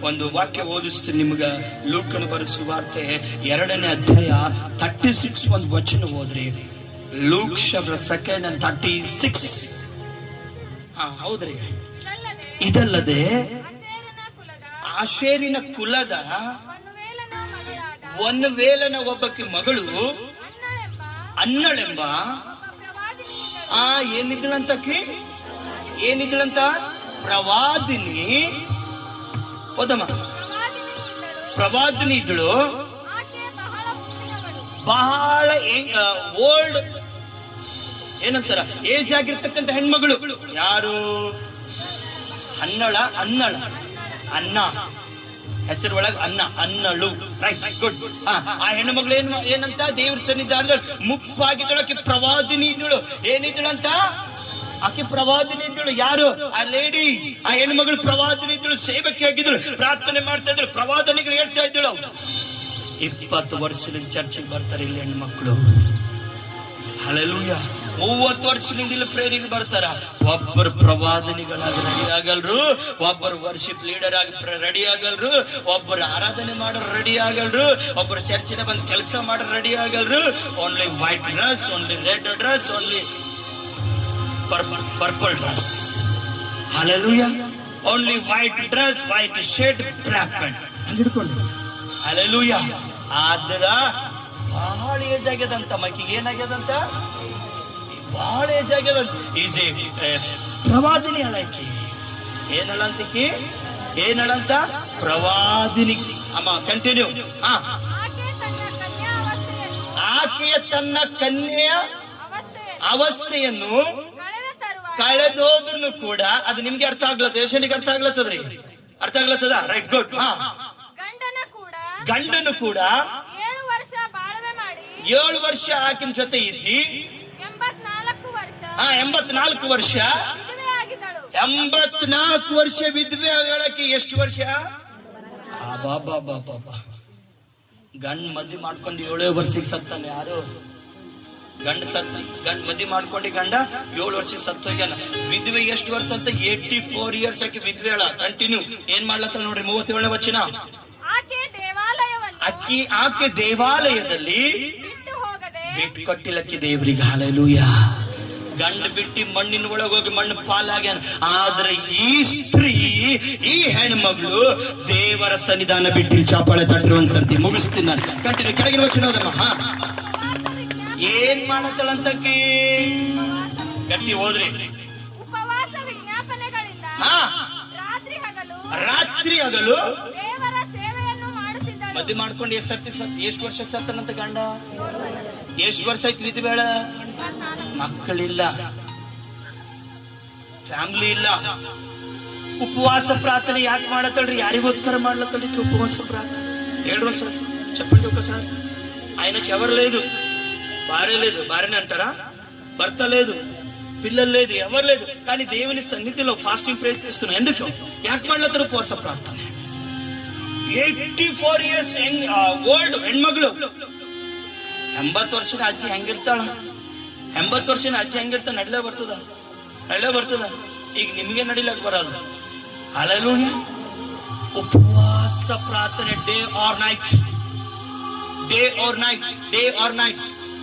ಒಂದು ವಾಕ್ಯ ಓದಿಸ್ತೀನಿ ನಿಮ್ಗ. ಲೂಕನ ಬರೆಸುವ ವಾರ್ತೆ 2ನೇ ಅಧ್ಯಾಯ 36 ಒಂದು ವಚನ ಓದ್ರಿ. Luke chapter 2 and 36. ಹೌದ್ರಿ. ಇದಲ್ಲದೆ ಆಶೇರಿನ ಕುಲದ ವನ್ವೇಲನ ಒಬ್ಬಕ್ಕೆ ಮಗಳು ಅನ್ನಳೆಂಬ ಏನಿದ್ಳಂತ ಪ್ರವಾದಿನಿ. ಓದಮ್ಮ. ಪ್ರವಾದಿನಿ ಇದ್ದಳು. ಬಹಳ ಓಲ್ಡ್ ಏನಂತಾರ ಏಜ್ ಆಗಿರ್ತಕ್ಕಂಥ ಹೆಣ್ಮಗಳು. ಯಾರು? ಅನ್ನ ಹೆಸರು ಒಳಗ ಅನ್ನಳು. Right, good. ಆ ಹೆಣ್ಣು ಮಗಳು ಏನಂತ ದೇವ್ರ ಸನ್ನಿಧಾನದಲ್ಲಿ ಮುಪ್ಪಾಗಿದ್ದಳು. ಪ್ರವಾದಿನಿ ಇದ್ದಳು. ಏನಿದ್ದಳಂತ? ಆಕೆ ಪ್ರವಾದಿನಿ ಇದ್ದಳು. ಯಾರು? ಆ ಲೇಡಿ, ಆ ಹೆಣ್ಣು ಮಗಳು ಪ್ರವಾದಿನಿ ಇದ್ದಳು. ಸೇವಕಿ ಆಗಿದ್ದಳು. ಪ್ರಾರ್ಥನೆ ಮಾಡ್ತಾ ಇದ್ದಳು. ಪ್ರವಾದನೆಗಳು ಹೇಳ್ತಾ ಇದ್ದಳು. 20 ವರ್ಷದಿಂದ ಚರ್ಚೆಗೆ ಬರ್ತಾರೆ ಇಲ್ಲಿ ಹೆಣ್ಮಕ್ಳು. ಹಲ್ಲೆಲೂಯಾ. 30 ವರ್ಷದಿಂದ ಇಲ್ಲಿ ಪ್ರೇರಿಗೆ ಬರ್ತಾರ. ಒಬ್ಬರು ಪ್ರವಾದನಿಗಳಾಗಿ ರೆಡಿ ಆಗಲ್ರು, ಒಬ್ಬರು ವರ್ಷಿಪ್ ಲೀಡರ್ ಆಗಿ ರೆಡಿ ಆಗಲ್ರು, ಒಬ್ಬರು ಆರಾಧನೆ ಮಾಡೋರು ರೆಡಿ ಆಗಲ್ರು, ಒಬ್ಬರು ಚರ್ಚಿನ ಬಂದು ಕೆಲಸ ಮಾಡೋರು ರೆಡಿ ಆಗಲ್ರು. Only white dress, only red dress, only purple dress. Hallelujah. Only white dress, white shirt, black pant ಹಿಡ್ಕೊಂಡು. ಹಲ್ಲೆಲೂಯಾ. ಆದ್ರ ಬಹಳ ಏಜ್ ಆಗ್ಯದಂತ. ಮಕ್ಕಿಗೆ ಏನಾಗ್ಯದಂತ? ಬಹಳ ಏಜ್ ಆಗ್ಯದಂತ. ಈಸ್ ಎ ಪ್ರವಾದಿನಿ ಅಳಕಿ. ಏನಳಂತ? ಪ್ರವಾದಿನಿ. ಅಮ್ಮ ಕಂಟಿನ್ಯೂ. ಆಕೆಯ ತನ್ನ ಕನ್ಯೆಯ ಅವಸ್ಥೆಯನ್ನು ಕಳೆದೋದನ್ನು ಕೂಡ. ಅದು ನಿಮ್ಗೆ ಅರ್ಥ ಆಗ್ಲತ್ತ? ಯಶನಿಗೆ ಅರ್ಥ ಆಗ್ಲತ್ತದ್ರಿ? ಅರ್ಥ ಆಗ್ಲತ್ತದ? Right, good. ಗಂಡನು ಕೂಡ 7 ವರ್ಷ ಆಕಿನ ಜೊತೆ ಇದ್ದಿ 84 ವರ್ಷ 84 ವರ್ಷ ವಿಧವೆ ಆಗಕ್ಕೆ. ಎಷ್ಟು ವರ್ಷ? ಗಂಡ್ ಮದ್ವೆ ಮಾಡ್ಕೊಂಡು 7 ವರ್ಷಕ್ಕೆ ಸತ್ತಾನೆ. ಯಾರು? ಗಂಡ ಮದ್ವೆ ಮಾಡ್ಕೊಂಡು ಗಂಡ 7 ವರ್ಷಕ್ಕೆ ಸತ್ತು ಹೋಗ್ಯಾನ. ವಿಧವೆ ಎಷ್ಟು ವರ್ಷ ಅಂತ? 84 ಇಯರ್ಸ್ ಆಕಿ ವಿಧವೆ ಹೇಳ. ಕಂಟಿನ್ಯೂ. ಏನ್ ಮಾಡ್ಲತ್ತ ನೋಡ್ರಿ 37ನೇ ವಚನ. ಆಕೆ ದೇವಾಲಯದಲ್ಲಿ ಬಿಟ್ಟು ಕೊಟ್ಟಿಲ್ಲಕ್ಕೆ ದೇವ್ರಿಗೆ. ಹಲ್ಲೆಲೂಯಾ. ಗಂಡ ಬಿಟ್ಟು ಮಣ್ಣಿನ ಒಳಗೋಗಿ ಮಣ್ಣು ಪಾಲಾಗ್ಯಾನ. ಆದ್ರೆ ಈ ಸ್ತ್ರೀ, ಈ ಹೆಣ್ಮಗಳು ದೇವರ ಸನ್ನಿಧಾನ ಬಿಟ್ಟು ಚಾಪಾಳೆ ತಟ್ರಿ. ಒಂದ್ಸರ್ತಿ ಮುಗಿಸ್ತೀನಿ ನಾನು. ಕಂಟಿನ್ಯೂ. ಕೆಳಗಿನ ವಚನ ಓದಮ್ಮ. ಏನ್ ಮಾಡತ್ತಳಂತಕ್ಕಿ? ಗಟ್ಟಿ ಓದ್ರಿ. ರಾತ್ರಿ ಹಗಲು ಮದ್ವೆ ಮಾಡ್ಕೊಂಡು ಎಷ್ಟು ವರ್ಷಕ್ಕೆ ಸತ್ತನಂತ ಗಂಡ? ಎಷ್ಟು ವರ್ಷ ಆಯ್ತು ವಿಧವೆ ಹೇಳ? ಮಕ್ಕಳಿಲ್ಲ, ಫ್ಯಾಮಿಲಿ ಇಲ್ಲ. ಉಪವಾಸ ಪ್ರಾರ್ಥನೆ ಯಾಕೆ ಮಾಡತ್ತಳ್ರಿ? ಯಾರಿಗೋಸ್ಕರ ಮಾಡ್ಲತ್ತಳಿಕೆ ಉಪವಾಸ ಪ್ರಾರ್ಥನೆ? 2 ವರ್ಷ చెప్పండి ఒకసారి. ఆయనకి ఎవరు లేదు, భార్య లేదు. భార్యని అంటారా? భర్త లేదు, పిల్లలు లేదు, ఎవరు లేదు. కానీ దేవుని సన్నిధిలో ఫాస్టింగ్ ప్రయత్నిస్తున్నా. ఎందుకు? ಯಾಕೆ ಮಾಡ್ಲತ್ತಾರ ಉಪವಾಸ ಪ್ರಾರ್ಥನೆ? 84 ಇಯರ್ಸ್ ಓಲ್ಡ್ ಹೆಣ್ಮಗಳು. 80 ವರ್ಷದ ಅಜ್ಜಿ ಹೆಂಗಿರ್ತಾಳ? 80 ವರ್ಷದ ಅಜ್ಜಿ ಹೆಂಗಿರ್ತಾಳ? ನಡಿಲೇ ಬರ್ತದ. ಈಗ ನಿಮ್ಗೆ ನಡಿಲಕ್ ಬರೋದು. ಹಲ್ಲೆಲೂಯಾ. ಉಪವಾಸ ಪ್ರಾರ್ಥನೆ. ಡೇ ಆರ್ ನೈಟ್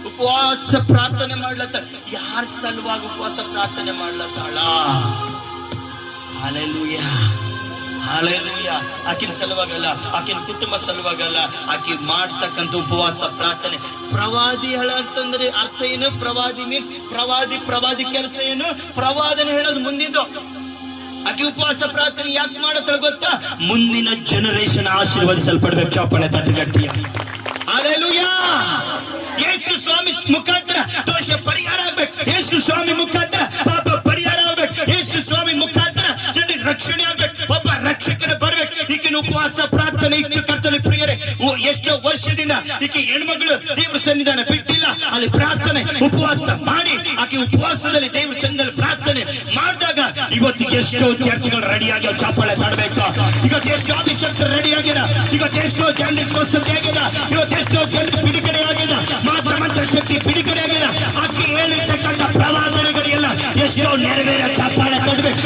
ಉಪವಾಸ ಪ್ರಾರ್ಥನೆ ಮಾಡ್ಲತ್ತಾಳ. ಯಾರ ಸಲುವಾಗಿ ಉಪವಾಸ ಪ್ರಾರ್ಥನೆ ಮಾಡ್ಲತ್ತಾಳ? ಹಲ್ಲೆಲೂಯಾ. ಆಕಿನ ಸಲುವಾಗಲ್ಲ, ಆಕಿನ ಕುಟುಂಬ ಸಲುವಾಗಲ್ಲ. ಆಕಿ ಮಾಡ್ತಕ್ಕಂಥ ಉಪವಾಸ ಪ್ರಾರ್ಥನೆ. ಪ್ರವಾದಿ ಹೇಳ ಅಂತಂದ್ರೆ ಅರ್ಥ ಏನು? ಪ್ರವಾದಿ ಮೀನ್ಸ್ ಪ್ರವಾದಿ ಕೆಲಸ ಏನು? ಪ್ರವಾದನೆ ಹೇಳೋದು ಮುಂದಿದ್ದು. ಆಕೆ ಉಪವಾಸ ಪ್ರಾರ್ಥನೆ ಯಾಕೆ ಮಾಡತ್ತಳ ಗೊತ್ತಾ? ಮುಂದಿನ ಜನರೇಷನ್ ಆಶೀರ್ವದಿಸಲ್ಪಡ್ಬೇಕು. ಚಾಪಣೆ ತಟ್ಟು ಗಟ್ಟಿಯ ಹಲ್ಲೆಲೂಯಾ. ಯೇಸು ಸ್ವಾಮಿ ಮುಖಾಂತರ ದೋಷ ಪರಿಹಾರ ಆಗ್ಬೇಕು. ಯೇಸು ಸ್ವಾಮಿ ಮುಖಾಂತರ ಪಾಪ ಪರಿಹಾರ ಆಗ್ಬೇಕು. ಯೇಸು ಸ್ವಾಮಿ ಮುಖಾಂತರ ಜನರಿಗೆ ರಕ್ಷಣೆ ಆಗ್ಬೇಕು. ಒಬ್ಬ ರಕ್ಷಕನ ಬರ್ಬೇಕು. ಈಕಿನ ಉಪವಾಸ ಪ್ರಾರ್ಥನೆ ಇಟ್ಟು ಕರ್ತನೆ ಪ್ರಿಯರೇ, ಎಷ್ಟೋ ವರ್ಷದಿಂದ ಈಕೆ ಹೆಣ್ಮಗಳು ದೇವರ ಸನ್ನಿಧಾನ ಬಿಟ್ಟಿಲ್ಲ. ಅಲ್ಲಿ ಪ್ರಾರ್ಥನೆ ಉಪವಾಸ ಮಾಡಿ ಆಕೆ ಉಪವಾಸದಲ್ಲಿ ದೇವರ ಸನ್ನಿಧಾನ ಪ್ರಾರ್ಥನೆ ಮಾಡಿದಾಗ ಇವತ್ತು ಎಷ್ಟೋ ಚರ್ಚ್ಗಳು ರೆಡಿ ಆಗ್ಯಾವ. ಚಾಪಾಳೆ ಮಾಡಬೇಕು. ಇವತ್ತು ಎಷ್ಟೋ ಅಭಿಷೇಕ ರೆಡಿ ಆಗ್ಯದ. ಇವತ್ತು ಎಷ್ಟೋ ಜನರಿಗೆ ಸ್ವಸ್ಥತೆ ಆಗ್ಯದ. ಇವತ್ತು ಎಷ್ಟೋ ಜನರಿಗೆ ಬಿಡುಗಡೆ ಆಗ್ಯದ. ಮಾತ್ರ ಮಂತ್ರ ಶಕ್ತಿ ಬಿಡುಗಡೆ ಆಗ್ಯದ. ಆಕೆ ಹೇಳಿರ್ತಕ್ಕಂಥ ಪ್ರವಾದನೆಗಳೆಲ್ಲ ಎಷ್ಟೋ ನೆರವೇರ. ಚಾಪಾಳೆ ಕೊಡ್ಬೇಕು.